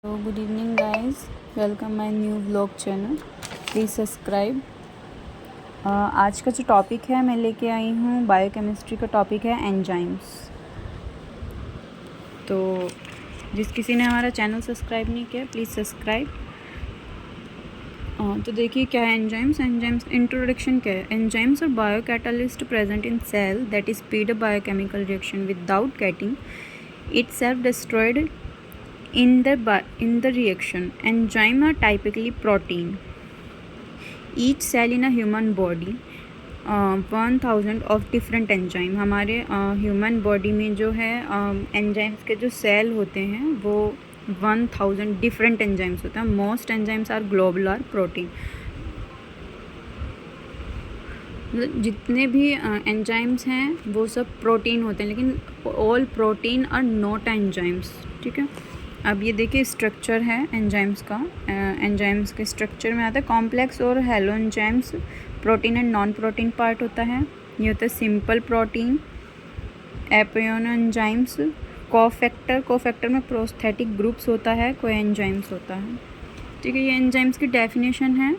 So good evening guys, welcome my new vlog channel, please subscribe. आज का जो topic है मैं लेके आई हूँ बायोकेमिस्ट्री का टॉपिक है एंजाइम्स। तो जिस किसी ने हमारा चैनल सब्सक्राइब नहीं किया प्लीज़ सब्सक्राइब। तो देखिए क्या है एंजाइम्स। इंट्रोडक्शन क्या है। Enzymes are biocatalyst present in cell that is speed a biochemical reaction without getting itself destroyed in the reaction. Enzymes are typically protein. Each cell in a human body 1000 of different enzyme. हमारे human body में जो है enzymes के जो cell होते हैं वो 1000 different enzymes होते हैं। Most enzymes are globular protein. जितने भी एंजाइम्स हैं वो सब प्रोटीन होते हैं, लेकिन all protein are not enzymes. ठीक है, अब ये देखिए स्ट्रक्चर है एंजाइम्स का। एंजाइम्स के स्ट्रक्चर में आता है कॉम्प्लेक्स और hello enzymes, protein and non protein part होता है। ये होता है सिंपल प्रोटीन, एपियोन एंजाइम्स, कोफैक्टर में प्रोस्थेटिक ग्रुप्स होता है, कोई एंजाइम्स होता है। ठीक है, ये एंजाइम्स की डेफिनेशन है।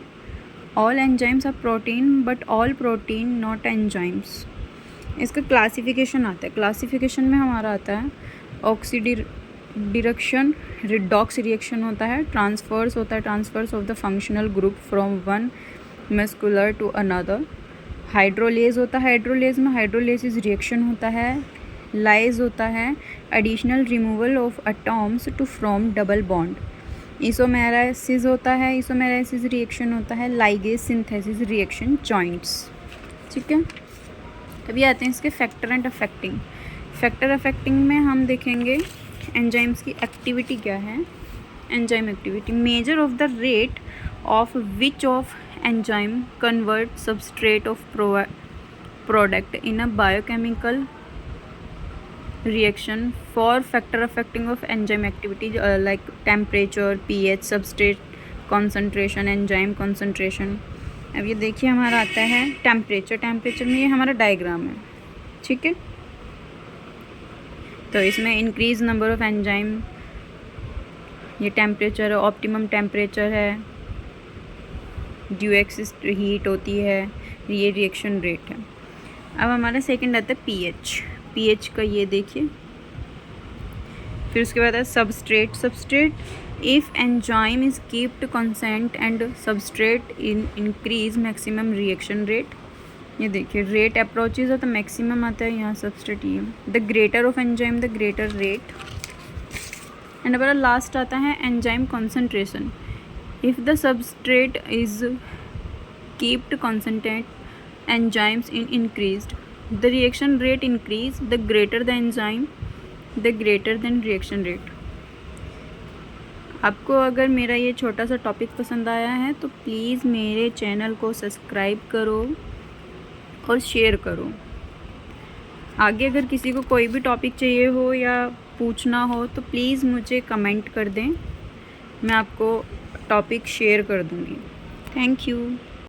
All enzymes are protein but all protein not enzymes. इसका क्लासिफिकेशन आता है। क्लासिफिकेशन में हमारा आता है ऑक्सीडीरेक्शन, रिडॉक्स रिएक्शन होता है, ट्रांसफर्स होता है, transfers of the functional group from one muscular to another. Hydrolase होता है, हाइड्रोलेज में हाइड्रोलेसिस रिएक्शन होता है। लाइज होता है additional removal of atoms to form double bond. Isomerase होता है, इसोमेराइसिस रिएक्शन होता है। Ligase synthesis reaction joints. ठीक है, अभी आते हैं इसके factor and affecting. Factor affecting में हम देखेंगे एंजाइम्स की एक्टिविटी क्या है। Enzyme activity measure of the rate of which of enzyme convert substrate of product in a biochemical reaction. For factor affecting of enzyme activity like temperature, pH, substrate concentration, enzyme concentration. अब ये देखिए हमारा आता है temperature. Temperature में ये हमारा diagram है। ठीक है, तो इसमें इंक्रीज नंबर ऑफ एंजाइम, ये टेम्परेचर है, ऑप्टिमम टेम्परेचर है, ड्यू एक्सिस हीट होती है, ये रिएक्शन रेट है। अब हमारा सेकंड आता है पीएच। पीएच का ये देखिए। फिर उसके बाद है substrate. Substrate if enzyme is keeped constant and substrate increase maximum reaction rate. ये देखिए रेट अप्रोचेज है तो मैक्सिमम आता है यहाँ सबस्ट्रेट। ये the greater of enzyme the greater rate. And हमारा लास्ट आता है enzyme concentration. If the substrate is keeped constant enzymes in increased the reaction rate increase, the greater the enzyme the greater than reaction rate. आपको अगर मेरा ये छोटा सा topic पसंद आया है तो प्लीज़ मेरे चैनल को सब्सक्राइब करो और शेयर करो। आगे अगर किसी को कोई भी टॉपिक चाहिए हो या पूछना हो तो प्लीज़ मुझे कमेंट कर दें, मैं आपको टॉपिक शेयर कर दूँगी। Thank you.